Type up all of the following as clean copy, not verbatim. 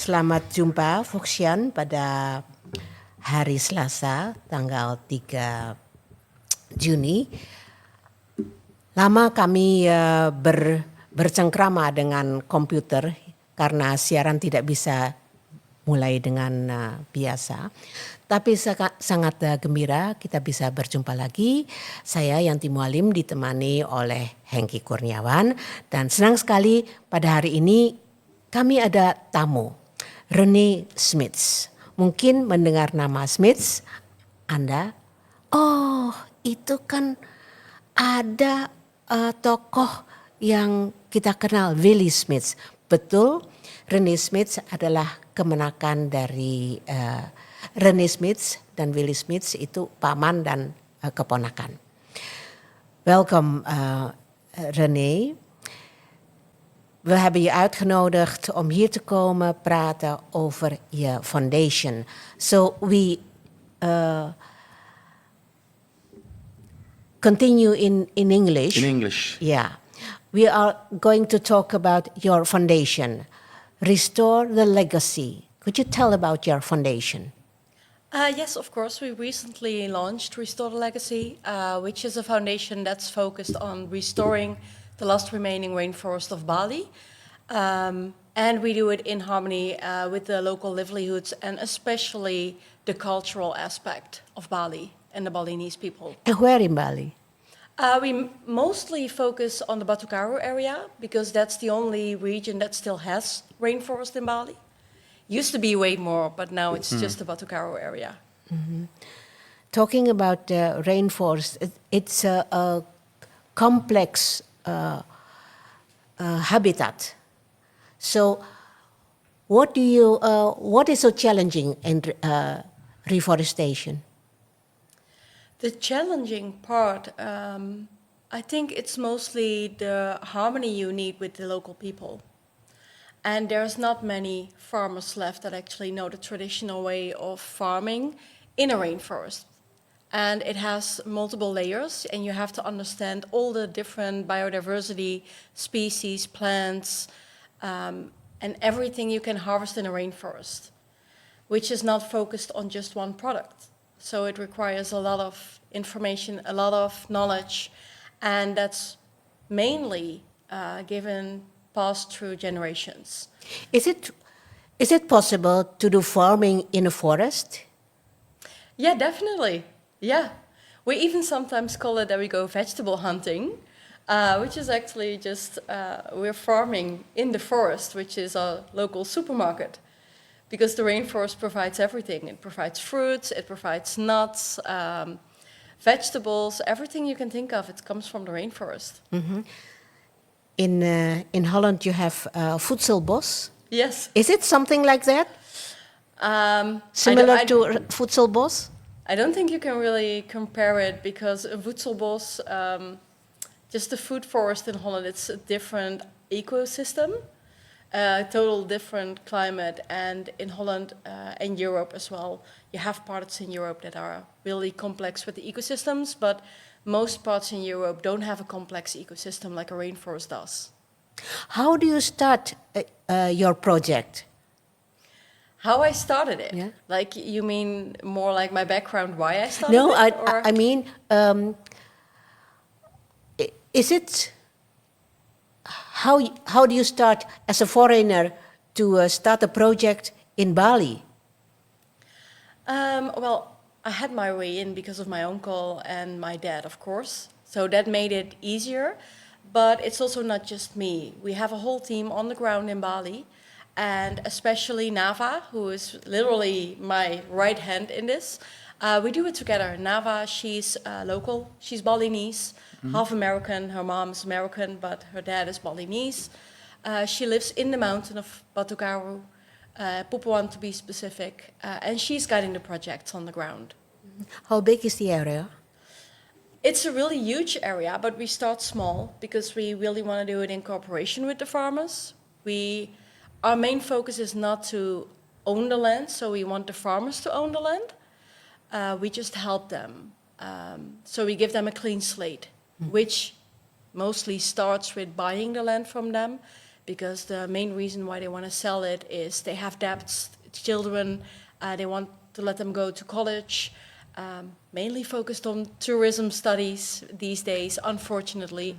Selamat jumpa Hujan pada hari Selasa tanggal 3 Juni. Lama kami bercengkrama dengan komputer karena siaran tidak bisa mulai dengan biasa. Tapi sangat gembira kita bisa berjumpa lagi. Saya Yanti Mualim ditemani oleh Hengki Kurniawan. Dan senang sekali pada hari ini kami ada tamu, Reneè Smits. Mungkin mendengar nama Smits, Anda, oh itu kan ada tokoh yang kita kenal, Willy Smits. Betul, Reneè Smits adalah kemenakan dari Reneè Smits dan Willy Smits itu paman dan keponakan. Welkom Reneè. We hebben je uitgenodigd om hier te komen praten over je foundation. So we continue in English. In English. Yeah. We are going to talk about your foundation. Restore the Legacy. Could you tell about your foundation? Yes, of course. We recently launched Restore the Legacy, which is a foundation that's focused on restoring the last remaining rainforest of Bali. And we do it in harmony with the local livelihoods and especially the cultural aspect of Bali and the Balinese people. And where in Bali? We mostly focus on the Batu Karu area because that's the only region that still has rainforest in Bali. Used to be way more, but now it's just the Batu Karu area. Mm-hmm. Talking about rainforest, it's a complex habitat. So, what is so challenging in reforestation? The challenging part, I think it's mostly the harmony you need with the local people. And there's not many farmers left that actually know the traditional way of farming in a rainforest. And it has multiple layers, and you have to understand all the different biodiversity, species, plants, and everything you can harvest in a rainforest, which is not focused on just one product. So it requires a lot of information, a lot of knowledge, and that's mainly passed through generations. Is it possible to do farming in a forest? Yeah, definitely. Yeah. We even sometimes call it that we go vegetable hunting, which is actually just we're farming in the forest, which is a local supermarket. Because the rainforest provides everything. It provides fruits, it provides nuts, vegetables, everything you can think of, it comes from the rainforest. Mm-hmm. In Holland you have voedselbos. Yes. Is it something like that? Similar to voedselbos? I don't think you can really compare it because a voedselbos, just the food forest in Holland, it's a different ecosystem. Total different climate, and in Holland and Europe as well, you have parts in Europe that are really complex with the ecosystems, but most parts in Europe don't have a complex ecosystem like a rainforest does. How do you start your project? How I started it? Yeah. Like, you mean more like my background, why I started No, it? I mean, is it... How do you start as a foreigner to start a project in Bali? Well, I had my way in because of my uncle and my dad, of course. So that made it easier. But it's also not just me. We have a whole team on the ground in Bali. And especially Nava, who is literally my right hand in this. We do it together. Nava, she's local. She's Balinese. Half American, her mom is American, but her dad is Balinese. She lives in the mountain of Batu Karu, Pupuan to be specific, and she's guiding the projects on the ground. How big is the area? It's a really huge area, but we start small because we really want to do it in cooperation with the farmers. Our main focus is not to own the land, so we want the farmers to own the land. We just help them. So we give them a clean slate, which mostly starts with buying the land from them, because the main reason why they want to sell it is they have debts, children, they want to let them go to college, mainly focused on tourism studies these days, unfortunately.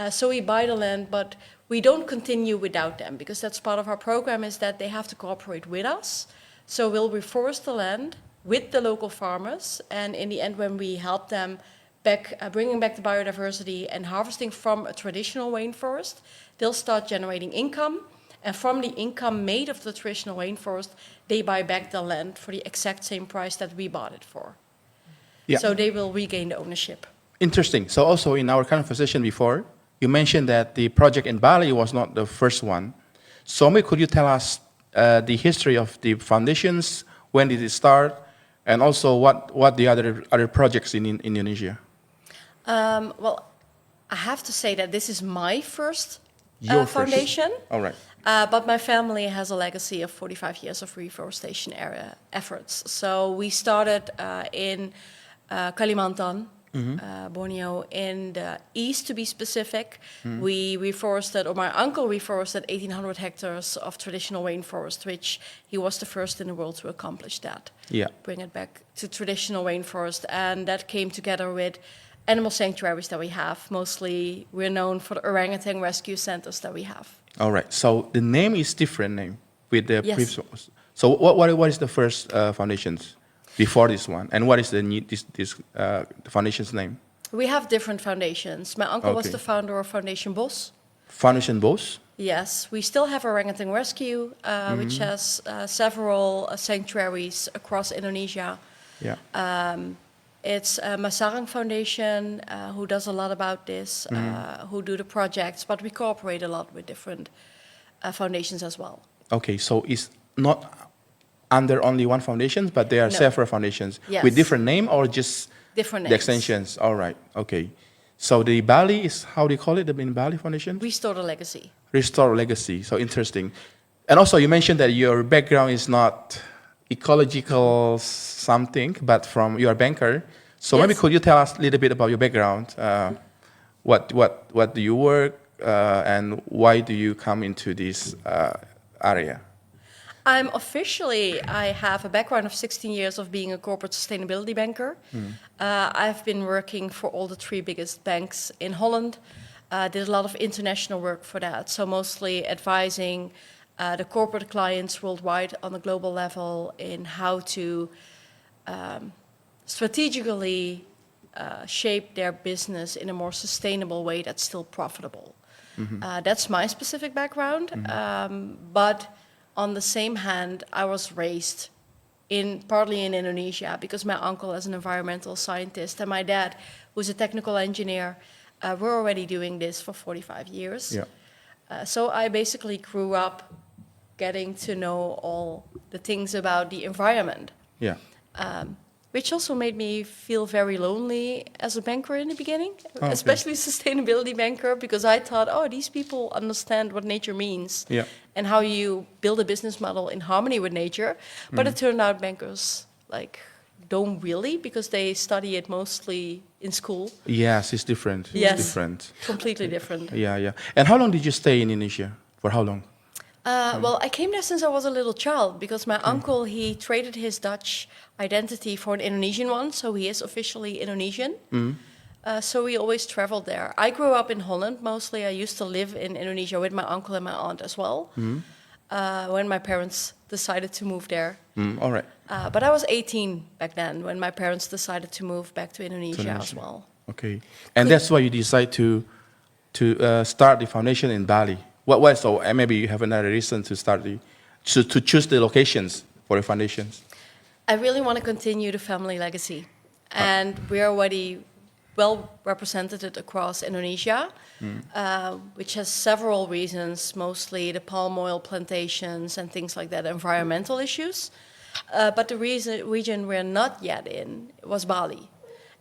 So we buy the land, but we don't continue without them, because that's part of our program, is that they have to cooperate with us. So we'll reforest the land with the local farmers, and in the end, when we help them back, bringing back the biodiversity and harvesting from a traditional rainforest, they'll start generating income, and from the income made of the traditional rainforest, they buy back the land for the exact same price that we bought it for. Yeah. So they will regain the ownership. Interesting. So also in our conversation before, you mentioned that the project in Bali was not the first one. So maybe could you tell us the history of the foundations, when did it start, and also what the other projects in Indonesia? Well, I have to say that this is my first Your first. foundation. All right. But my family has a legacy of 45 years of reforestation area efforts. So we started in Kalimantan, Borneo, in the east to be specific. We reforested, or my uncle reforested 1,800 hectares of traditional rainforest, which he was the first in the world to accomplish that. Yeah. Bring it back to traditional rainforest. And that came together with animal sanctuaries that we have. Mostly we're known for the orangutan rescue centers that we have. All right. So the name is different name with the Yes. previous. So what is the first foundations before this one, and what is the the foundation's name? We have different foundations. My uncle was Okay. the founder of Foundation Bos. Foundation Bos. Yes, we still have Orangutan Rescue, which has several sanctuaries across Indonesia. Yeah. It's Masarang Foundation, who does a lot about this, who do the projects, but we cooperate a lot with different foundations as well. Okay. So it's not under only one foundation, but there are No. several foundations Yes. with different name, or just Different the names. extensions. All right. Okay. So the Bali is, how do you call it? The Bali Foundation? Restore the legacy. Restore legacy. So interesting. And also you mentioned that your background is not ecological something, but from you're a banker. So maybe Yes. could you tell us a little bit about your background? What do you work, and why do you come into this area? I have a background of 16 years of being a corporate sustainability banker. I've been working for all the 3 biggest banks in Holland. Did a lot of international work for that, so mostly advising the corporate clients worldwide on a global level in how to strategically shape their business in a more sustainable way that's still profitable. That's my specific background, but on the same hand, I was raised partly in Indonesia, because my uncle is an environmental scientist and my dad, who's a technical engineer, we're already doing this for 45 years. Yeah. So I basically grew up getting to know all the things about the environment, Yeah. which also made me feel very lonely as a banker in the beginning, okay. especially sustainability banker, because I thought, oh, these people understand what nature means Yeah. and how you build a business model in harmony with nature. But it turned out bankers don't really, because they study it mostly in school. Yes, it's different. Yes. It's different. Completely different. Yeah, yeah. And how long did you stay in Indonesia? For how long? Well, I came there since I was a little child, because my uncle, he traded his Dutch identity for an Indonesian one, so he is officially Indonesian. So we always traveled there. I grew up in Holland mostly. I used to live in Indonesia with my uncle and my aunt as well, when my parents decided to move there. All right. But I was 18 back then when my parents decided to move back to Indonesia as well. Okay. And that's why you decide to start the foundation in Bali. So maybe you have another reason to start to choose the locations for the foundations. I really want to continue the family legacy, and we're already well represented across Indonesia, which has several reasons, mostly the palm oil plantations and things like that, environmental issues. But the region we're not yet in was Bali.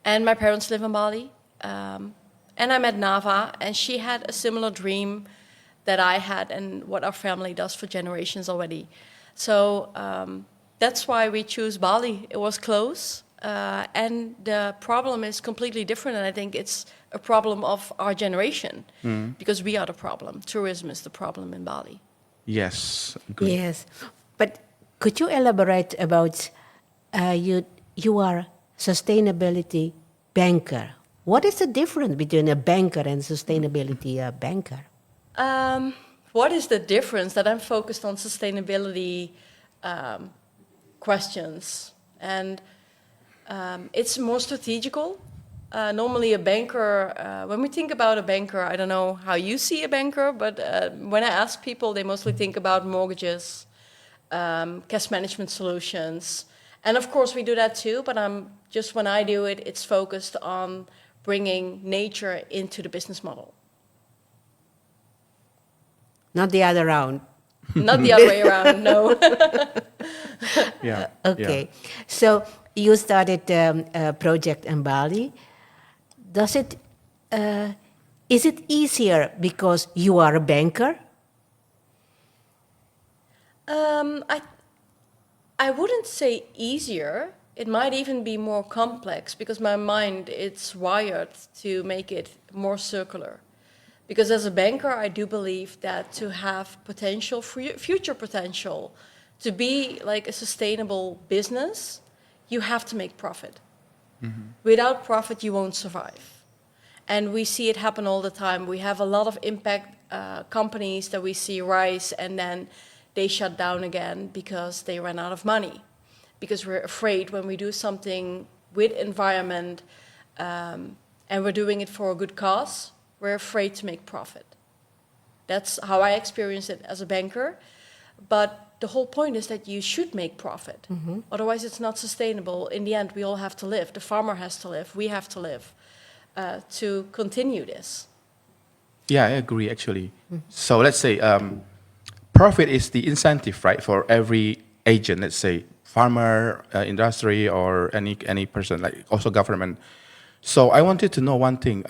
And my parents live in Bali. And I met Nava, and she had a similar dream that I had and what our family does for generations already. So that's why we choose Bali. It was close. and the problem is completely different. And I think it's a problem of our generation, because we are the problem. Tourism is the problem in Bali. Yes. Good. Yes, but could you elaborate about you are sustainability banker. What is the difference between a banker and sustainability banker? What is the difference? That I'm focused on sustainability questions, and it's more strategical. Normally a banker, when we think about a banker, I don't know how you see a banker, but when I ask people, they mostly think about mortgages, cash management solutions. And of course we do that too, but just when I do it, it's focused on bringing nature into the business model. Not the other round. Not the other way around, no. Yeah. Okay. Yeah. So you started a project in Bali. Is it easier because you are a banker? I wouldn't say easier. It might even be more complex because my mind, it's wired to make it more circular. Because as a banker, I do believe that to have potential, future potential, to be like a sustainable business, you have to make profit. Mm-hmm. Without profit, you won't survive. And we see it happen all the time. We have a lot of impact companies that we see rise, and then they shut down again because they ran out of money. Because we're afraid when we do something with environment and we're doing it for a good cause, we're afraid to make profit. That's how I experience it as a banker. But the whole point is that you should make profit. Mm-hmm. Otherwise, it's not sustainable. In the end, we all have to live. The farmer has to live. We have to live to continue this. Yeah, I agree, actually. Mm. So let's say profit is the incentive, right, for every agent, let's say farmer, industry, or any person, like also government. So I wanted to know one thing.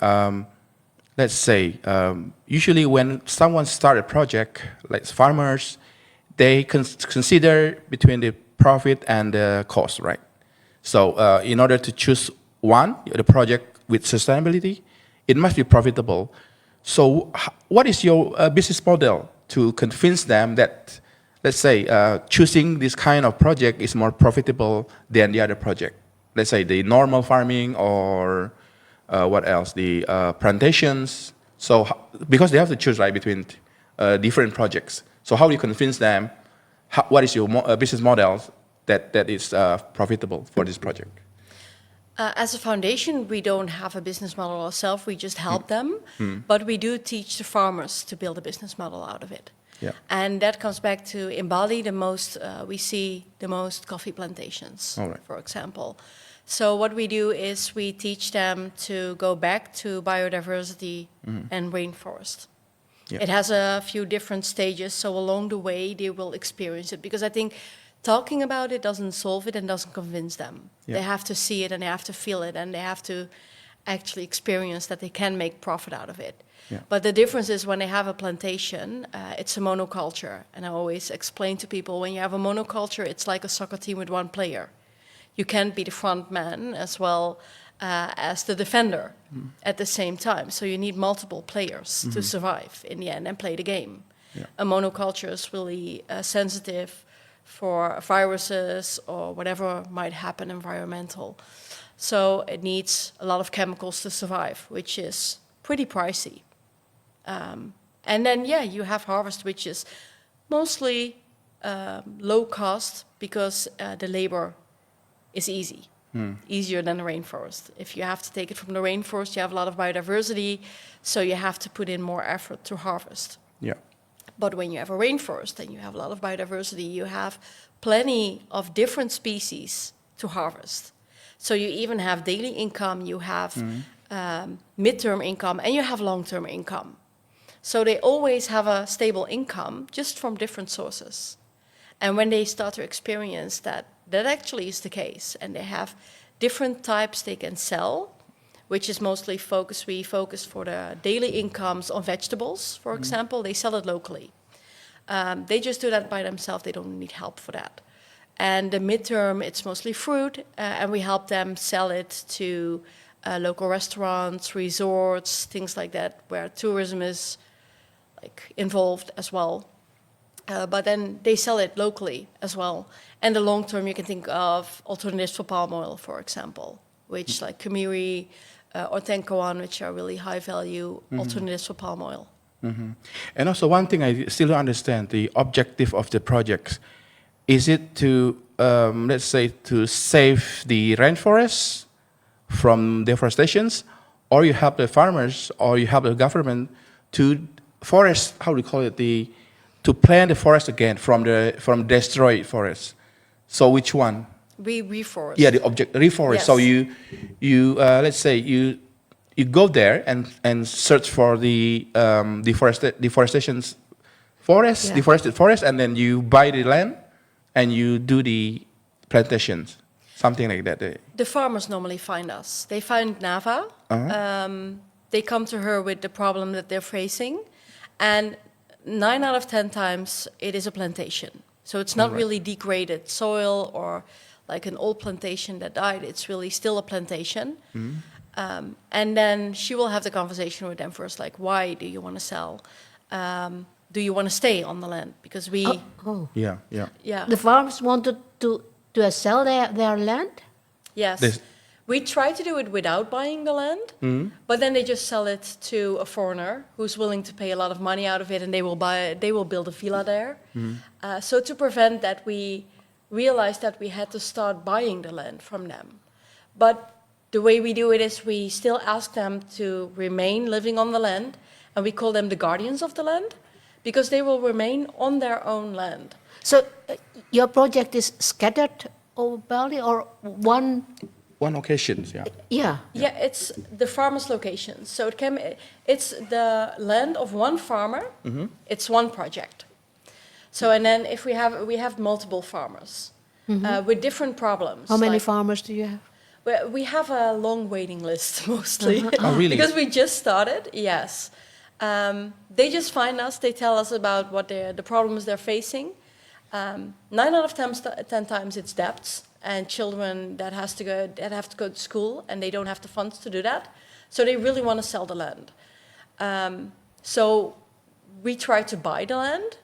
Let's say, usually when someone starts a project, like farmers, they consider between the profit and the cost, right? So in order to choose the project with sustainability, it must be profitable. So what is your business model to convince them that, let's say, choosing this kind of project is more profitable than the other project? Let's say the normal farming or what else? The plantations. So because they have to choose, right, between different projects. So how do you convince them? What is your business model that is profitable for this project? As a foundation, we don't have a business model ourselves. We just help them. But we do teach the farmers to build a business model out of it. Yeah. And that comes back to, in Bali, we see the most coffee plantations, right, for example. So what we do is we teach them to go back to biodiversity and rainforest. Yeah. It has a few different stages, so along the way they will experience it. Because I think talking about it doesn't solve it and doesn't convince them. Yeah. They have to see it and they have to feel it and they have to actually experience that they can make profit out of it. Yeah. But the difference is when they have a plantation, it's a monoculture. And I always explain to people, when you have a monoculture, it's like a soccer team with one player. You can't be the front man as well as the defender at the same time. So you need multiple players to survive in the end and play the game. Yeah. A monoculture is really sensitive for viruses or whatever might happen environmental. So it needs a lot of chemicals to survive, which is pretty pricey. And then, you have harvest, which is mostly low cost because the labor is easy, easier than the rainforest. If you have to take it from the rainforest, you have a lot of biodiversity, so you have to put in more effort to harvest. Yeah. But when you have a rainforest and you have a lot of biodiversity, you have plenty of different species to harvest. So you even have daily income, you have midterm income, and you have long-term income. So they always have a stable income just from different sources. And when they start to experience that actually is the case, and they have different types they can sell, which is mostly we focus for the daily incomes on vegetables, for example. They sell it locally. They just do that by themselves. They don't need help for that. And the midterm, it's mostly fruit, and we help them sell it to local restaurants, resorts, things like that, where tourism is like involved as well. But then they sell it locally as well. And the long term, you can think of alternatives for palm oil, for example, which like Kamiri or Tenkoan, which are really high value alternatives for palm oil. And also one thing I still don't understand, the objective of the projects. Is it to, let's say, to save the rainforests from deforestations, or you help the farmers, or you help the government to forest, how do you call it, to plant the forest again from destroyed forests? So which one? We reforest. Yeah, the object reforest. Yes. So you let's say you go there and search for the deforested forest, and then you buy the land and you do the plantations, something like that. The farmers normally find us. They find Nava. They come to her with the problem that they're facing, and 9 out of 10 times it is a plantation. So it's not really degraded soil or like an old plantation that died. It's really still a plantation. And then she will have the conversation with them first, like, why do you want to sell? Do you want to stay on the land? Because we... Yeah. Yeah. The farmers wanted to sell their land? Yes. We try to do it without buying the land, but then they just sell it to a foreigner who's willing to pay a lot of money out of it, and they will build a villa there. So to prevent that, we realized that we had to start buying the land from them. But the way we do it is we still ask them to remain living on the land, and we call them the guardians of the land, because they will remain on their own land. So your project is scattered over Bali, or one? One occasion, yeah. Yeah. Yeah, it's the farmers' locations. So it's the land of one farmer. It's one project. So and then if we have multiple farmers with different problems. How many like, farmers do you have? we have a long waiting list mostly. Oh, really? Because we just started. Yes. They just find us. They tell us about what the problems they're facing. 9 out of 10 times it's debts and children that have to go to school, and they don't have the funds to do that. So they really want to sell the land. So we try to buy the land,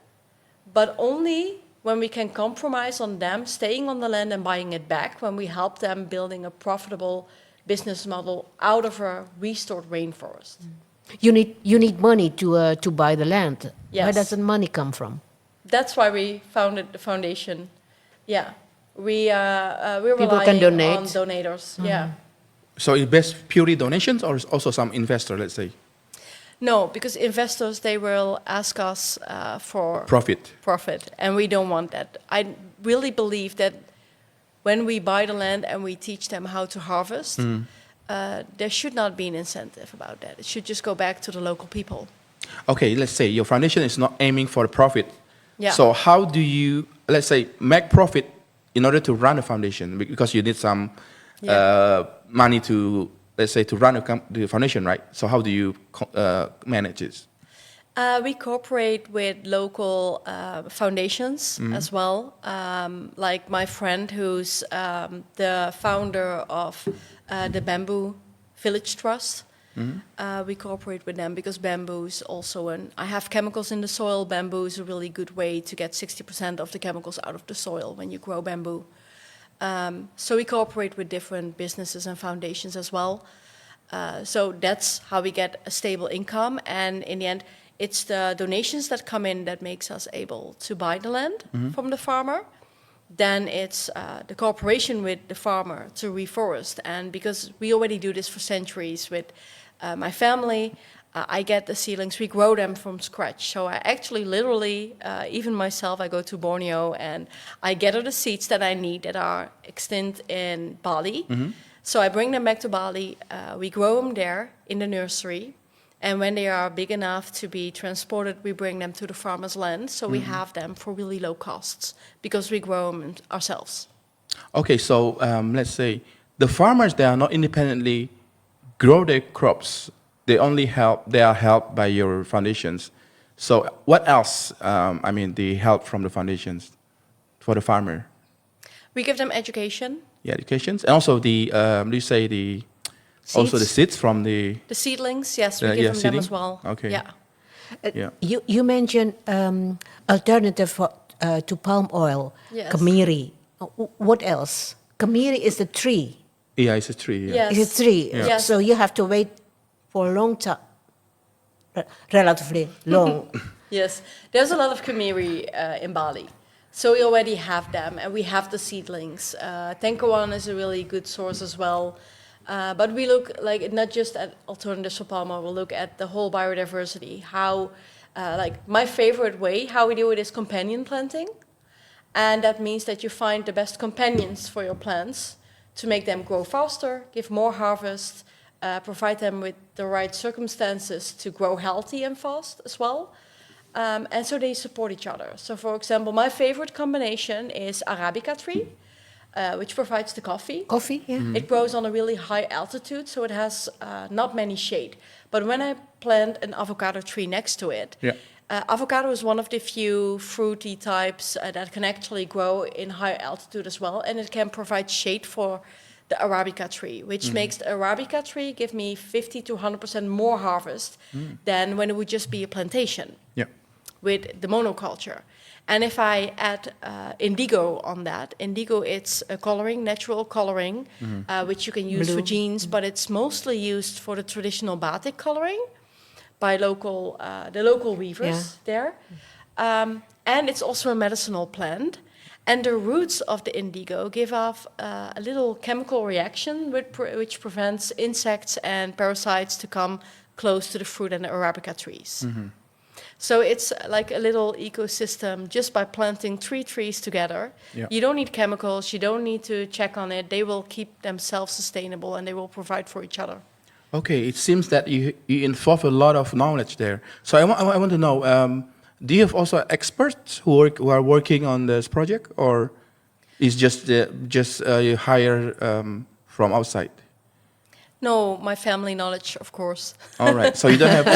but only when we can compromise on them staying on the land and buying it back, when we help them building a profitable business model out of a restored rainforest. You need money to buy the land. Yes. Where does the money come from? That's why we founded the foundation. Yeah, we're People can relying donate. on donators. Yeah. So it's best purely donations, or also some investor, let's say? No, because investors, they will ask us for Profit. and we don't want that. I really believe that when we buy the land and we teach them how to harvest, there should not be an incentive about that. It should just go back to the local people. Okay, let's say your foundation is not aiming for profit. Yeah. So how do you, let's say, make profit in order to run a foundation? Because you need some money to, let's say, to run the foundation, right? So how do you manage this? We cooperate with local foundations as well. Like my friend who's the founder of the Bamboo Village Trust. We cooperate with them because bamboo is also I have chemicals in the soil. Bamboo is a really good way to get 60% of the chemicals out of the soil when you grow bamboo. So we cooperate with different businesses and foundations as well. So that's how we get a stable income. And in the end, it's the donations that come in that makes us able to buy the land from the farmer. Then it's the cooperation with the farmer to reforest. And because we already do this for centuries with my family, I get the seedlings, we grow them from scratch. So I actually literally, even myself, I go to Borneo and I gather the seeds that I need that are extinct in Bali. So I bring them back to Bali, we grow them there in the nursery. And when they are big enough to be transported, we bring them to the farmer's land. So we have them for really low costs because we grow them ourselves. Okay, so let's say the farmers, they are not independently grow their crops. They are helped by your foundations. So what else, the help from the foundations for the farmer? We give them education, Yeah, educations, and also the you say the also the Seeds? seeds from the the seedlings. Yes, we Yeah, give yeah, them seeding? as well. Okay. Yeah. yeah. You mentioned alternative to palm oil, Yes. kamiri. What else? Kamiri is the tree. Yeah, it's a tree. Yeah. Yes. It's a tree. Yeah. Yes. So you have to wait for a long time, relatively long. Yes, there's a lot of kamiri in Bali. So we already have them, and we have the seedlings. Tengkawan is a really good source as well. But we look like not just at alternatives for palm oil, we'll look at the whole biodiversity. How, like my favorite way, how we do it is companion planting. And that means that you find the best companions for your plants to make them grow faster, give more harvest, provide them with the right circumstances to grow healthy and fast as well. And so they support each other. So for example, my favorite combination is Arabica tree, which provides the coffee. Coffee, yeah. It grows on a really high altitude, so it has not many shade. But when I plant an avocado tree next to it, Yeah. Avocado is one of the few fruity types that can actually grow in high altitude as well, and it can provide shade for the Arabica tree, which makes the Arabica tree give me 50 to 100% more harvest than when it would just be a plantation Yeah. with the monoculture. And if I add indigo on that, indigo it's a coloring, natural coloring, which you can use for Blue. jeans, but it's mostly used for the traditional batik coloring by local, the local weavers there. And it's also a medicinal plant. And the roots of the indigo give off a little chemical reaction which prevents insects and parasites to come close to the fruit and the Arabica trees. So it's like a little ecosystem just by planting 3 trees together. Yeah. You don't need chemicals, you don't need to check on it. They will keep themselves sustainable and they will provide for each other. Okay, it seems that you involve a lot of knowledge there. So I want to know, do you have also experts who are working on this project, or is just you hire from outside? No, my family knowledge, of course. All right, so you don't have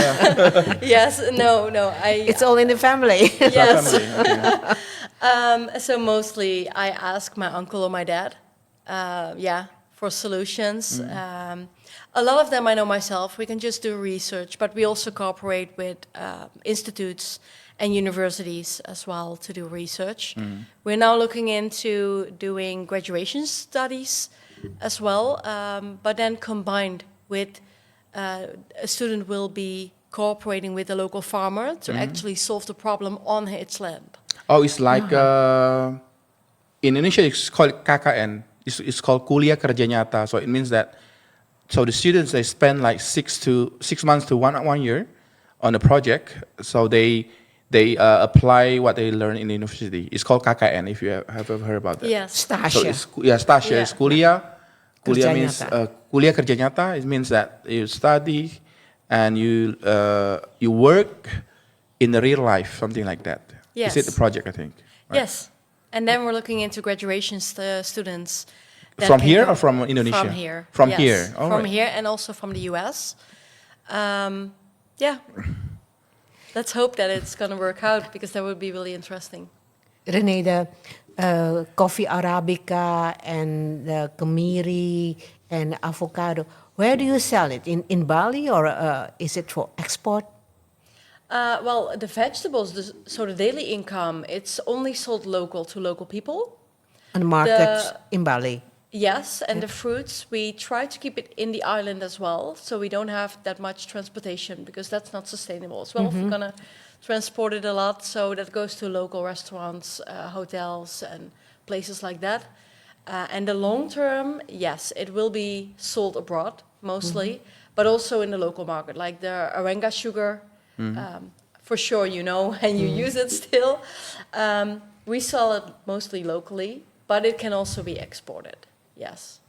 Yes, no. It's all in the family. Yes. family. Okay. So mostly I ask my uncle or my dad, for solutions. A lot of them I know myself. We can just do research, but we also cooperate with institutes and universities as well to do research. We're now looking into doing graduation studies as well, but then combined with a student will be cooperating with a local farmer to actually solve the problem on its land. Oh, it's like in Indonesia it's called KKN. It's called Kuliah Kerja Nyata. So it means that the students they spend like 6 months to one year on a project. So they apply what they learn in the university. It's called KKN. If you have ever heard about that. Yes. So Stasha. it's stasha. Yeah. It's kuliah. Kuliah Kerja means nyata. kuliah kerja nyata. It means that you study and you work in the real life, something like that. Yes. Is it the project? I think. Right. Yes. And then we're looking into graduation students. that From can here come or from Indonesia? From here. From yes. here. All from right. here and also from the US. Yeah. Let's hope that it's going to work out because that would be really interesting. Reneè, the coffee Arabica and the kamiri and avocado, where do you sell it? In Bali, or is it for export? Well, the vegetables, so the daily income, it's only sold local to local people. On the market The- in Bali? Yes, and the fruits, we try to keep it in the island as well, so we don't have that much transportation because that's not sustainable as well. If we're gonna transport it a lot, so that goes to local restaurants, hotels, and places like that. And the long term, yes, it will be sold abroad mostly, but also in the local market, like the Arenga sugar. For sure, you know, and you use it still. We sell it mostly locally, but it can also be exported. Yes.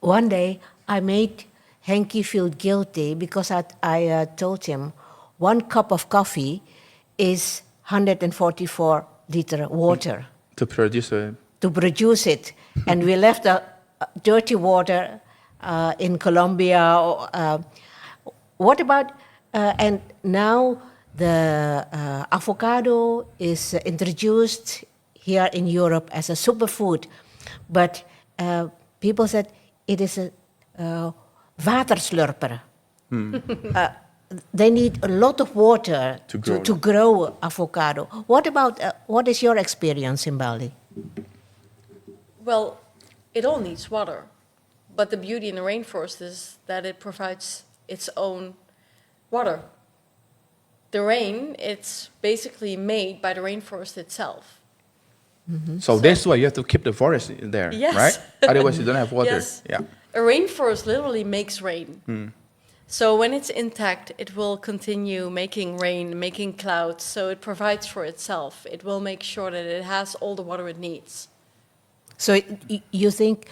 One day, I made Henky feel guilty because I told him 1 cup of coffee is 144 liter water To produce a to produce it. And we left the dirty water in Colombia. What about, and now the avocado is introduced here in Europe as a superfood, but people said it is a waterslurper. They need a lot of water to grow avocado. What is your experience in Bali? Well, it all needs water. But the beauty in the rainforest is that it provides its own water. The rain, it's basically made by the rainforest itself. So that's why you have to keep the forest in there, Yes. right? Otherwise, you don't have water. Yes. Yeah. A rainforest literally makes rain. So when it's intact, it will continue making rain, making clouds. So it provides for itself. It will make sure that it has all the water it needs. So you think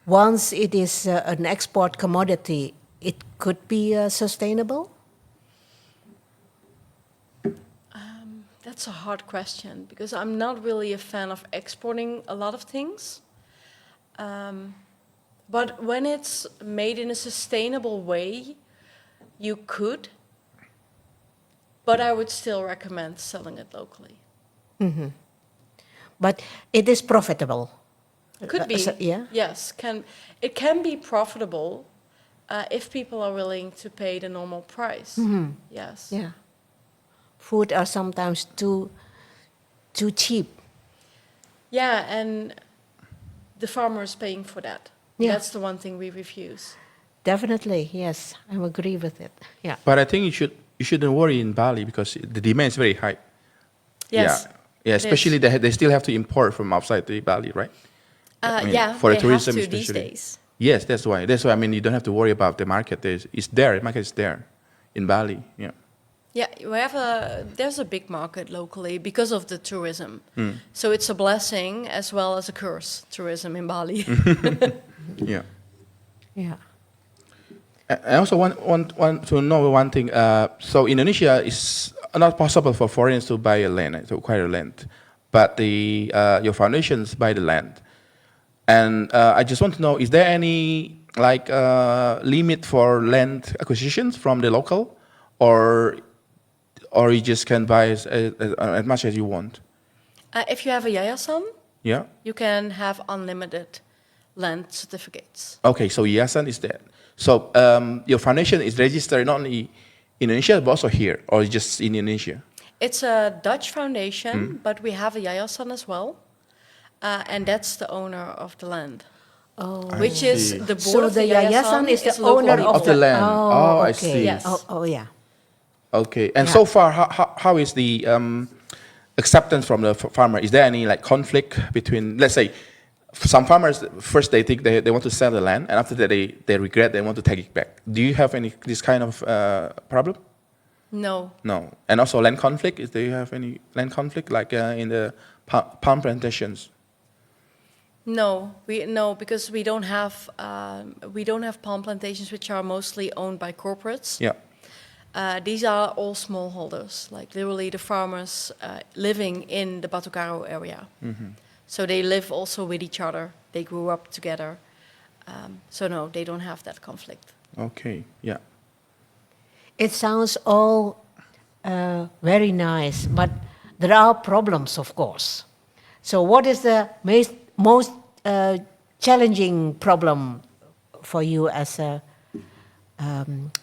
once it is an export commodity, it could be sustainable? That's a hard question because I'm not really a fan of exporting a lot of things. But when it's made in a sustainable way, you could. But I would still recommend selling it locally. But it is profitable. Could be. Yeah. Yes, it can be profitable if people are willing to pay the normal price. Yes. Yeah. Food are sometimes too cheap. Yeah, and the farmer is paying for that. Yeah. That's the one thing we refuse. Definitely, yes, I agree with it. Yeah. But I think you shouldn't worry in Bali because the demand is very high. Yes. Yeah, it especially is. they still have to import from outside the Bali, right? I mean, Yeah, for the they tourism have to these especially. days. Yes, that's why. That's why I mean you don't have to worry about the market. It's there. The market is there in Bali. Yeah. Yeah, there's a big market locally because of the tourism. So it's a blessing as well as a curse, tourism in Bali. Yeah. Yeah. I also want to know one thing. So Indonesia is not possible for foreigners to buy a land, to acquire land, but your foundations buy the land. And I just want to know, is there any limit for land acquisitions from the local, or you just can buy as much as you want? If you have a yayasan, Yeah. you can have unlimited land certificates. Okay, so Yayasan is there. So your foundation is registered not only in Indonesia but also here, or just in Indonesia? It's a Dutch foundation, but we have a yayasan as well. And that's the owner of the land. Which is the board So of the yayasan is the local owner people. Of the land. Oh, I okay. see. Yes. Oh, yeah. Okay, and Yeah. so far, how is the acceptance from the farmer? Is there any conflict between, let's say, some farmers first they think they want to sell the land, and after that they regret they want to take it back. Do you have this kind of problem? No. No. And also land conflict. Do you have any land conflict in the palm plantations? No, because we don't have palm plantations which are mostly owned by corporates. Yeah. These are all smallholders, like literally the farmers living in the Batu Karo area. So they live also with each other. They grew up together. So no, they don't have that conflict. Okay. Yeah. It sounds all very nice, but there are problems, of course. So what is the most challenging problem for you as a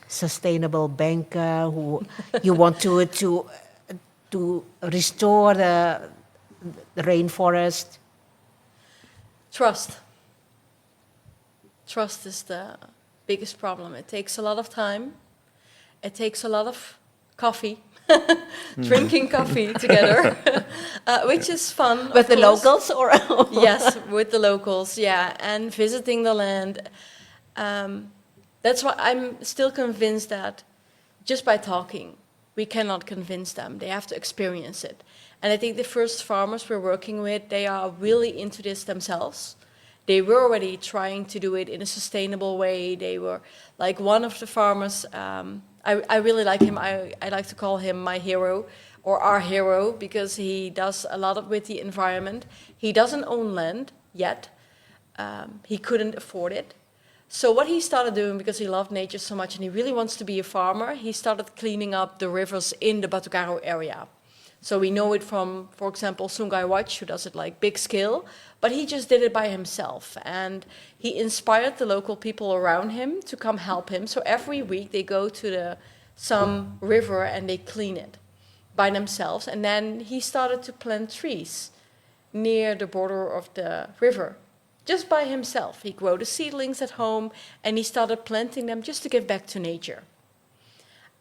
sustainable banker who you want to restore the rainforest? Trust. Trust is the biggest problem. It takes a lot of time. It takes a lot of coffee, drinking coffee together, which is fun. With the of course. locals or? Yes, with the locals, yeah, and visiting the land. That's why I'm still convinced that just by talking, we cannot convince them. They have to experience it. And I think the first farmers we're working with, they are really into this themselves. They were already trying to do it in a sustainable way. They were like one of the farmers, I really like him. I like to call him my hero or our hero because he does a lot with the environment. He doesn't own land yet. He couldn't afford it. So what he started doing, because he loved nature so much and he really wants to be a farmer, he started cleaning up the rivers in the Batu Karo area. So we know it from, for example, Sungai Watch, who does it like big scale, but he just did it by himself. And he inspired the local people around him to come help him. So every week they go to some river and they clean it by themselves. And then he started to plant trees near the border of the river, just by himself. He grew the seedlings at home and he started planting them just to give back to nature.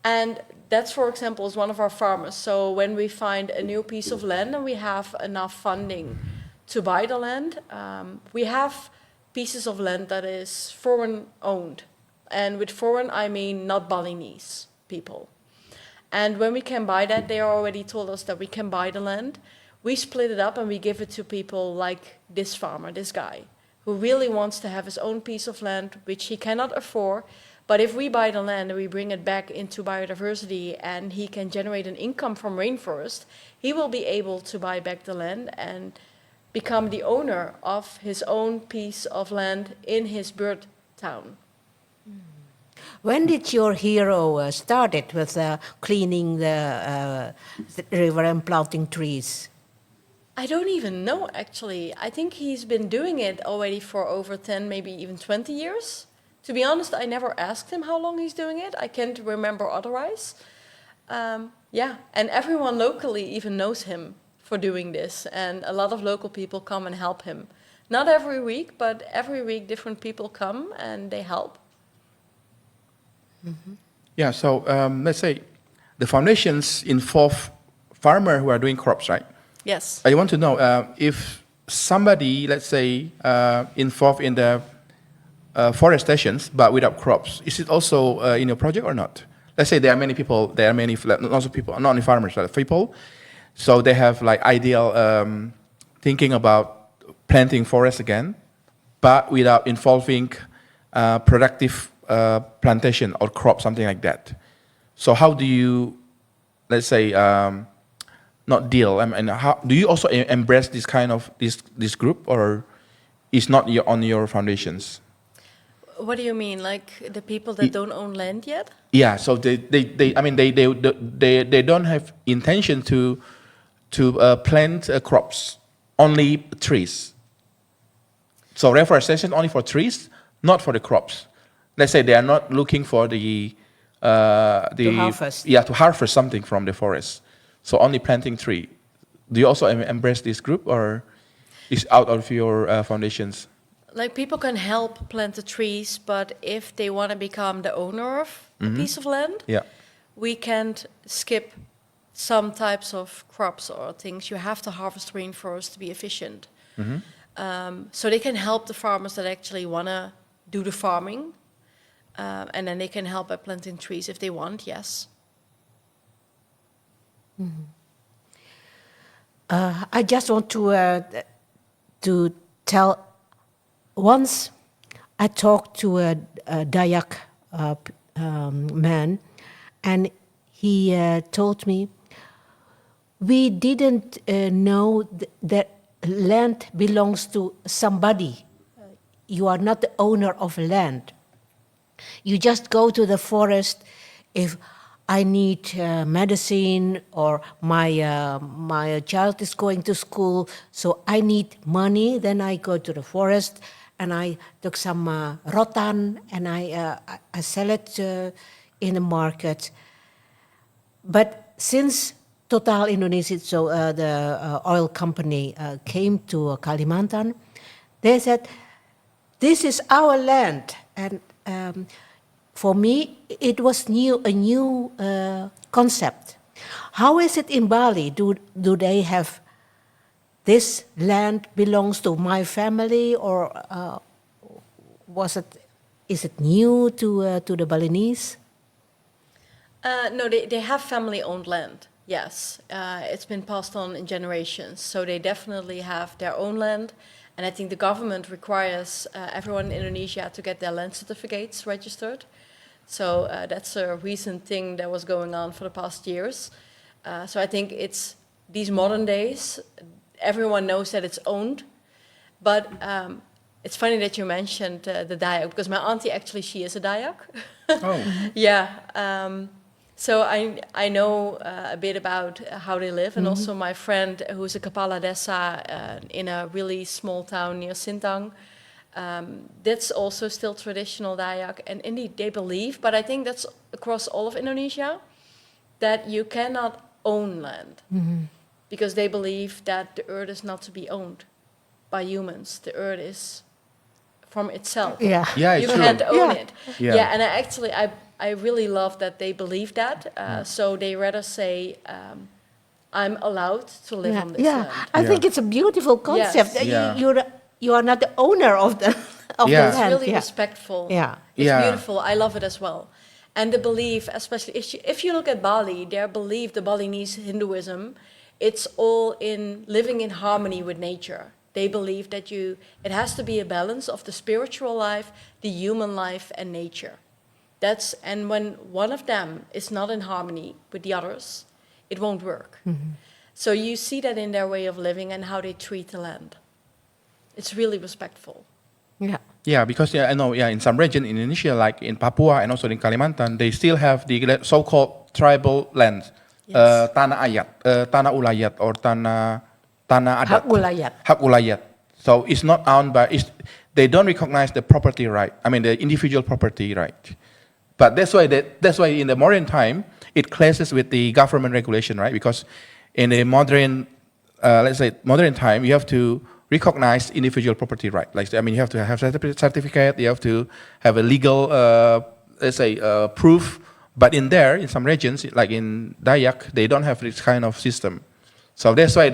And that's, for example, is one of our farmers. So when we find a new piece of land and we have enough funding to buy the land, we have pieces of land that is foreign owned. And with foreign, I mean not Balinese people. And when we can buy that, they already told us that we can buy the land. We split it up and we give it to people like this farmer, this guy, who really wants to have his own piece of land, which he cannot afford. But if we buy the land and we bring it back into biodiversity and he can generate an income from rainforest, he will be able to buy back the land and become the owner of his own piece of land in his bird town. When did your hero started with cleaning the river and planting trees? I don't even know, actually. I think he's been doing it already for over 10, maybe even 20 years. To be honest, I never asked him how long he's doing it. I can't remember otherwise. Yeah, and everyone locally even knows him for doing this. And a lot of local people come and help him. Not every week, but every week different people come and they help. Mm-hmm. Yeah, so let's say the foundations involve farmers who are doing crops, right? Yes. I want to know if somebody, let's say, involved in the forestations but without crops, is it also in your project or not? Let's say there are many people, lots of people, not only farmers, but people, so they have like ideal thinking about planting forests again, but without involving productive plantation or crop, something like that. So how do you, let's say, not deal? I mean, how do you also embrace this kind of this group, or is not on your foundations? What do you mean, like the people that don't own land yet? Yeah, so they don't have intention to plant crops, only trees. So reforestation only for trees, not for the crops. Let's say they are not looking for the To harvest. Yeah, to harvest something from the forest. So only planting tree. Do you also embrace this group, or is out of your foundations? Like people can help plant the trees, but if they want to become the owner of a piece of land, Yeah. we can't skip some types of crops or things. You have to harvest rainforest to be efficient. So they can help the farmers that actually want to do the farming, and then they can help by planting trees if they want, yes. I just want to tell. Once I talked to a Dayak man, and he told me, we didn't know that land belongs to somebody. You are not the owner of land. You just go to the forest if I need medicine, or my child is going to school, so I need money. Then I go to the forest and I took some rotan and I sell it in the market. But since Total Indonesia, so the oil company came to Kalimantan, they said, "This is our land," and for me, it was a new concept. How is it in Bali? Do they have this land belongs to my family, or is it new to the Balinese? No, they have family-owned land, yes. It's been passed on in generations, so they definitely have their own land. And I think the government requires everyone in Indonesia to get their land certificates registered. So that's a recent thing that was going on for the past years. So I think it's these modern days, everyone knows that it's owned. But it's funny that you mentioned the Dayak, because my auntie actually, she is a Dayak. Oh. Yeah. So I know a bit about how they live, and also my friend who's a Kepala Desa in a really small town near Sintang. That's also still traditional Dayak, and indeed they believe, but I think that's across all of Indonesia, that you cannot own land, because they believe that the earth is not to be owned by humans. The earth is from itself. Yeah. Yeah, You it's true. can't own Yeah. it. Yeah. Yeah, and I really love that they believe that. So they rather say, I'm allowed to live on this land. I Yeah. think it's a beautiful concept. Yes. Yeah. You are not the owner of the of Yeah. the It's land. really yeah. respectful. Yeah. It's Yeah. beautiful. I love it as well. And the belief, especially if you look at Bali, their belief, the Balinese Hinduism, it's all in living in harmony with nature. They believe that it has to be a balance of the spiritual life, the human life, and nature. And when one of them is not in harmony with the others, it won't work. So you see that in their way of living and how they treat the land. It's really respectful. Yeah. Yeah, because I know, in some region in Indonesia, like in Papua and also in Kalimantan, they still have the so-called tribal land, Yes. tanah ayat, tanah ulayat, or tanah adat. Hak ulayat. Hak ulayat. So it's not owned by. They don't recognize the property right. I mean, the individual property right. But that's why in the modern time it clashes with the government regulation, right? Because in the modern, let's say modern time, you have to recognize individual property right. Like, I mean, you have to have certificate, you have to have a legal, let's say, proof. But in some regions, like in Dayak, they don't have this kind of system. So that's why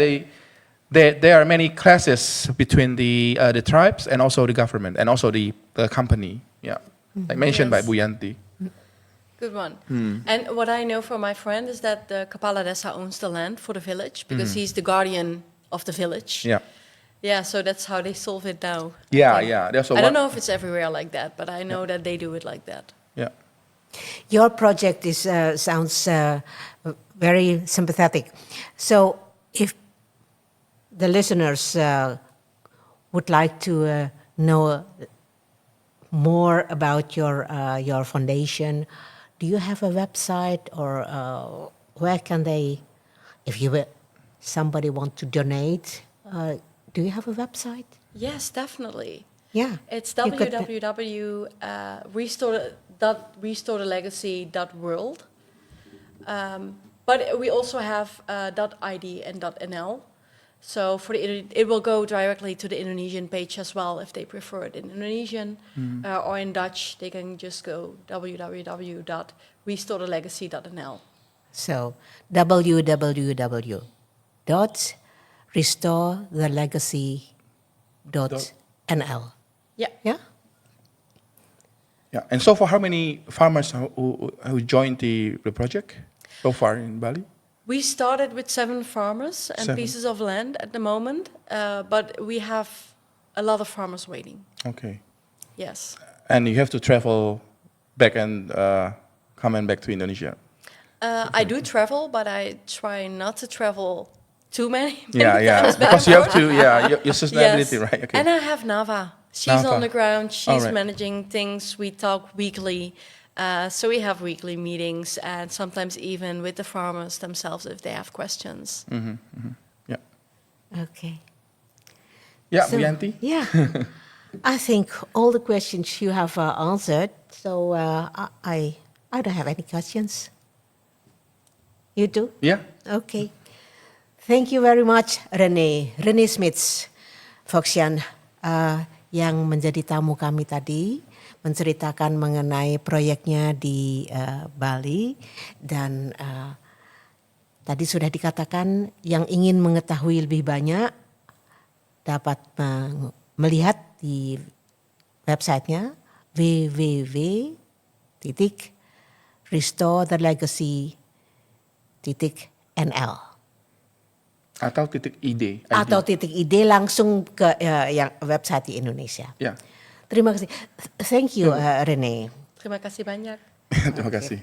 there are many classes between the tribes and also the government and also the company. Yeah, like mentioned by Yes. Bu Yanti. Good one. And what I know from my friend is that the Kepala Desa owns the land for the village because he's the guardian of the village. Yeah. Yeah, so that's how they solve it now. Yeah, I think. yeah. That's I don't know if it's everywhere like that, but I know that they do it like that. Yeah. Your project sounds very sympathetic. So, if the listeners would like to know more about your foundation, do you have a website, or where can they, if somebody want to donate, do you have a website? Yes, definitely. Yeah. It's You could- www.restorethelegacy.world. But we also have .id and .nl. So it will go directly to the Indonesian page as well if they prefer it in Indonesian or in Dutch. They can just go www.restorethelegacy.nl. So www.restorethelegacy.nl. Yeah. Yeah. Yeah. And so far, how many farmers who joined the project so far in Bali? We started with 7 farmers and 7. pieces of land at the moment, but we have a lot of farmers waiting. Okay. Yes. And you have to travel back and come back to Indonesia. I do travel, but I try not to travel too many Yeah, times back because and you have forth. to, your sustainability, Yes. right? Okay. And I have Nava. She's Nava. on the ground. She's Alright. managing things. We talk weekly. So we have weekly meetings and sometimes even with the farmers themselves if they have questions. Yeah. Okay. Yeah, So, Bu Yanti? Yeah. I think all the questions you have answered. So I don't have any questions. You do? Yeah. Okay. Thank you very much, Reneè Smits, Foxian, yang menjadi tamu kami tadi, menceritakan mengenai proyeknya di Bali, dan tadi sudah dikatakan yang ingin mengetahui lebih banyak dapat melihat di websitenya www.restorethelegacy.nl Atau .id. atau .id langsung ke yang website di Indonesia. Ya. Terima kasih. Thank you, Reneè. Terima kasih banyak. Terima kasih.